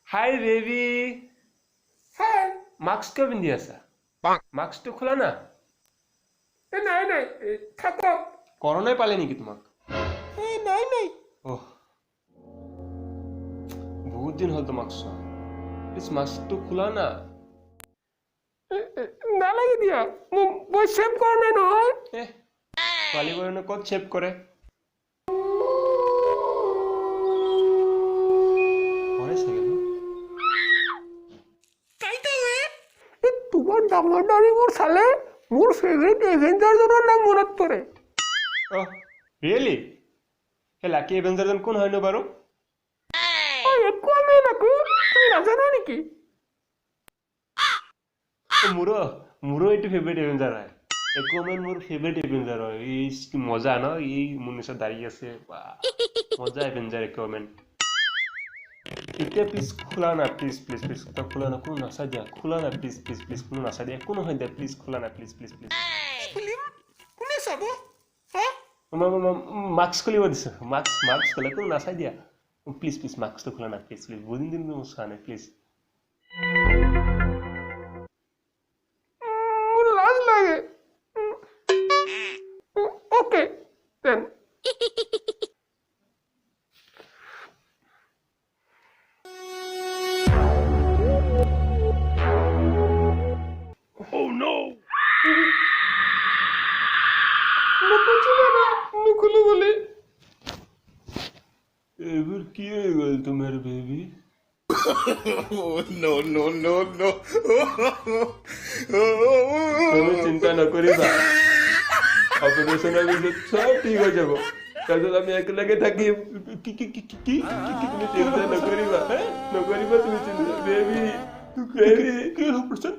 Hi baby হ্যাঁ mask কিয় পিন্ধি আছা মাস্কটো খোলা না নাই নাই থাকক করোনাই পালে নেকি তোমাক নাই নাই ওহ বহুত দিন হল তোমাক চোৱা প্লিজ মাস্কটো খোলা না নালাগে দিয়া মই চেভ কৰা নাই নহয় ছোৱালীবোৰেনো ক'ত চেভ কৰে কৰে চাগে ন তোমাৰ ডাঙৰ দাঢ়িবোৰ চালে মোৰ ফেভাৰিট এভেঞ্জাৰজনৰ নাম মনত পৰে অহ ৰিয়েলি সেই লাকি এভেঞ্জাৰজন কোন হয়নো বাৰু একো আমি নাকো তুমি নাজানা নেকি মোৰো এইটো ফেভাৰিট এভেঞ্জাৰ হয় একোমেন মোৰ ফেভাৰিট এভেঞ্জাৰ হয় এই কি মজা ন এই মোৰ নিচিনা দাঢ়ি আছে মজা এভেঞ্জাৰ একোমেন এতিয়া প্লিজ খোলা না প্লিজ প্লিজ প্লিজ তই খোলা না কোনো নাচাই দিয়া খোলা না প্লিজ প্লিজ প্লিজ কোনো নাচাই দিয়া একো নহয় দিয়া প্লিজ খোলা না প্লিজ প্লিজ প্লিজ কোনে চাব মাস্ক খুলিব দিছো মাস্ক খোলা কোনো নাচাই দিয়া প্লিজ প্লিজ মাস্কটো খোলা না প্লিজ প্লিজ বহুত দিন মোৰ চোৱা নাই প্লিজ মোৰ লাজ লাগে ওকে দেন Oh no! নুখুলো বলে এবার কি হয়ে গেল তোমার baby no, no, no, no. তুমি চিন্তা না করিবা অপারেশনের ভিতর সব ঠিক হয়ে যাব কারণ আমি একলাগে থাকি কি তুমি চিন্তা না করিবা তুমি চিন্তা বেবি কি অপারেশন